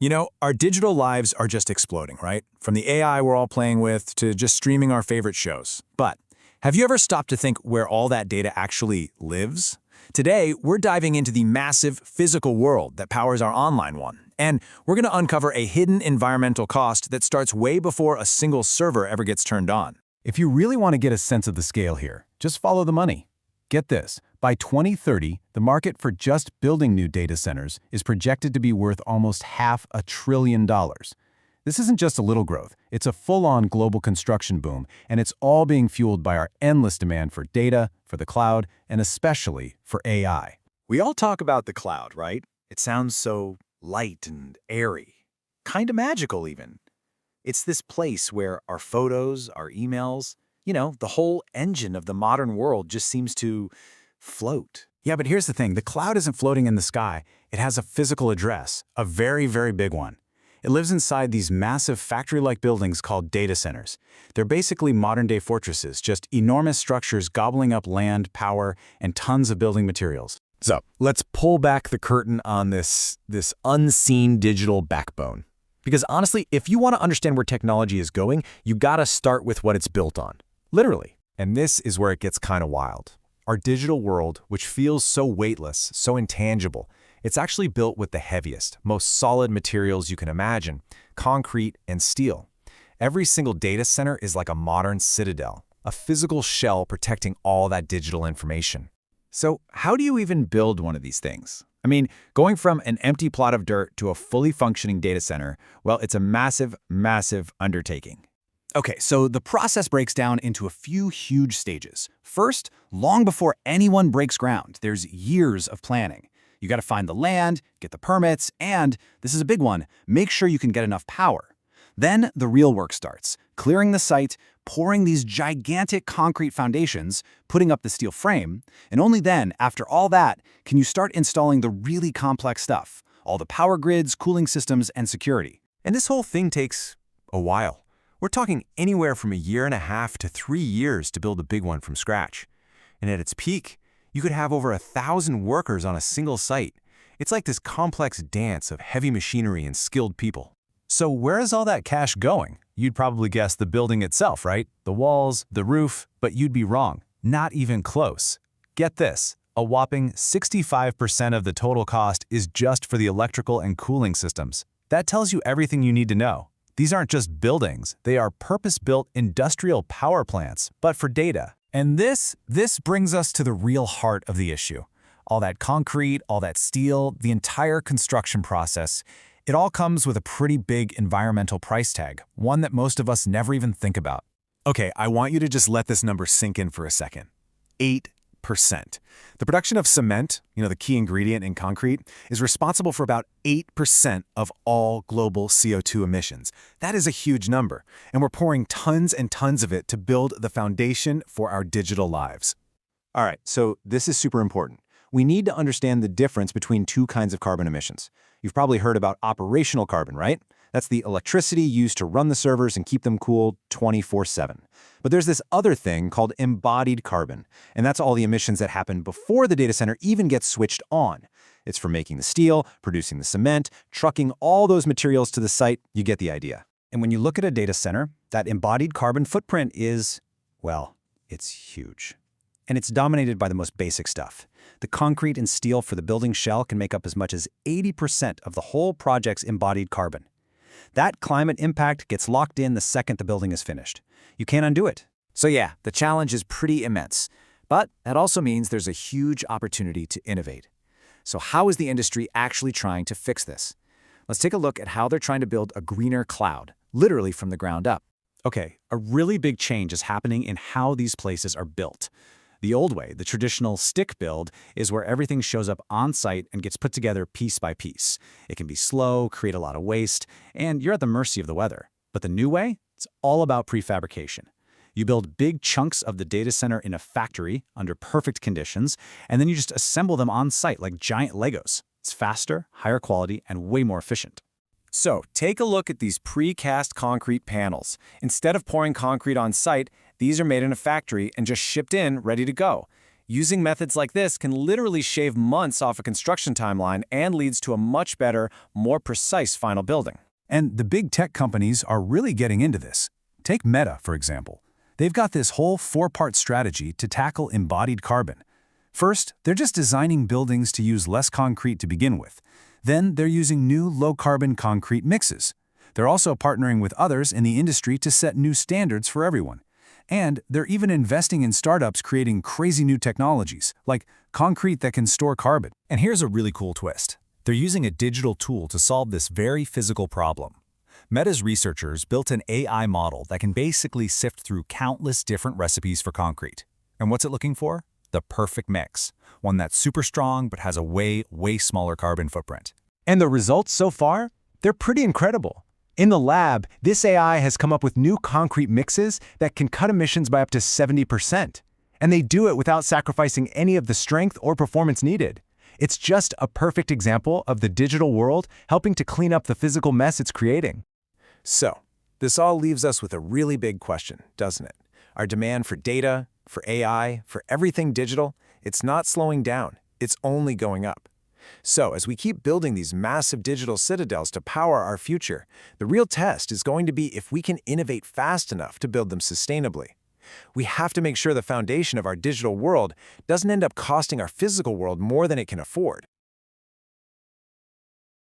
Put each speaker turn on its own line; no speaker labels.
You know, our digital lives are just exploding, right? From the AI we're all playing with to just streaming our favorite shows. But have you ever stopped to think where all that data actually lives? Today, we're diving into the massive physical world that powers our online one. And we're going to uncover a hidden environmental cost that starts way before a single server ever gets turned on.
If you really want to get a sense of the scale here, just follow the money. Get this, by 2030, the market for just building new data centers is projected to be worth almost $500 billion. This isn't just a little growth, it's a full-on global construction boom, and it's all being fueled by our endless demand for data, for the cloud, and especially for AI.
We all talk about the cloud, right? It sounds so light and airy, kind of magical even. It's this place where our photos, our emails, the whole engine of the modern world just seems to float.
Yeah, but here's the thing. The cloud isn't floating in the sky. It has a physical address, a very, very big one. It lives inside these massive factory-like buildings called data centers. They're basically modern-day fortresses, just enormous structures gobbling up land, power, and tons of building materials.
So let's pull back the curtain on this unseen digital backbone. Because honestly, if you want to understand where technology is going, you gotta start with what it's built on. Literally. And this is where it gets kind of wild. Our digital world, which feels so weightless, so intangible, it's actually built with the heaviest, most solid materials you can imagine, concrete and steel. Every single data center is like a modern citadel, a physical shell protecting all that digital information.
So how do you even build one of these things? I mean, going from an empty plot of dirt to a fully functioning data center, well, it's a massive, massive undertaking. Okay, so the process breaks down into a few huge stages. First, long before anyone breaks ground, there's years of planning. You got to find the land, get the permits, and, this is a big one, make sure you can get enough power. Then the real work starts, clearing the site, pouring these gigantic concrete foundations, putting up the steel frame, and only then, after all that, can you start installing the really complex stuff, all the power grids, cooling systems, and security.
And this whole thing takes a while. We're talking anywhere from 1.5 to 3 years to build a big one from scratch. And at its peak, you could have over 1,000 workers on a single site. It's like this complex dance of heavy machinery and skilled people.
So where is all that cash going? You'd probably guess the building itself, right? The walls, the roof, but you'd be wrong. Not even close. Get this, a whopping 65% of the total cost is just for the electrical and cooling systems. That tells you everything you need to know. These aren't just buildings, they are purpose-built industrial power plants, but for data. And this brings us to the real heart of the issue. All that concrete, all that steel, the entire construction process, it all comes with a pretty big environmental price tag, one that most of us never even think about.
Okay, I want you to just let this number sink in for a second. 8%. The production of cement, the key ingredient in concrete, is responsible for about 8% of all global CO2 emissions. That is a huge number, and we're pouring tons and tons of it to build the foundation for our digital lives.
All right, so this is super important. We need to understand the difference between two kinds of carbon emissions. You've probably heard about operational carbon, right? That's the electricity used to run the servers and keep them cool 24/7. But there's this other thing called embodied carbon, and that's all the emissions that happen before the data center even gets switched on. It's for making the steel, producing the cement, trucking all those materials to the site. You get the idea.
And when you look at a data center, that embodied carbon footprint is, well, it's huge. And it's dominated by the most basic stuff. The concrete and steel for the building shell can make up as much as 80% of the whole project's embodied carbon. That climate impact gets locked in the second the building is finished. You can't undo it.
So yeah, the challenge is pretty immense. But that also means there's a huge opportunity to innovate. So how is the industry actually trying to fix this? Let's take a look at how they're trying to build a greener cloud, literally from the ground up.
Okay, a really big change is happening in how these places are built. The old way, the traditional stick build, is where everything shows up on site and gets put together piece by piece. It can be slow, create a lot of waste, and you're at the mercy of the weather. But the new way, it's all about prefabrication. You build big chunks of the data center in a factory under perfect conditions, and then you just assemble them on site like giant Legos. It's faster, higher quality, and way more efficient.
So take a look at these precast concrete panels. Instead of pouring concrete on site, these are made in a factory and just shipped in, ready to go.
Using methods like this can literally shave months off a construction timeline and leads to a much better, more precise final building.
And the big tech companies are really getting into this. Take Meta, for example. They've got this whole four-part strategy to tackle embodied carbon. First, they're just designing buildings to use less concrete to begin with. Then they're using new low-carbon concrete mixes. They're also partnering with others in the industry to set new standards for everyone. And they're even investing in startups creating crazy new technologies, like concrete that can store carbon.
And here's a really cool twist. They're using a digital tool to solve this very physical problem. Meta's researchers built an AI model that can basically sift through countless different recipes for concrete. And what's it looking for? The perfect mix. One that's super strong but has a way smaller carbon footprint.
And the results so far? They're pretty incredible. In the lab, this AI has come up with new concrete mixes that can cut emissions by up to 70%. And they do it without sacrificing any of the strength or performance needed. It's just a perfect example of the digital world helping to clean up the physical mess it's creating.
So, this all leaves us with a really big question, doesn't it? Our demand for data, for AI, for everything digital, it's not slowing down. It's only going up. So, as we keep building these massive digital citadels to power our future, the real test is going to be if we can innovate fast enough to build them sustainably. We have to make sure the foundation of our digital world doesn't end up costing our physical world more than it can afford.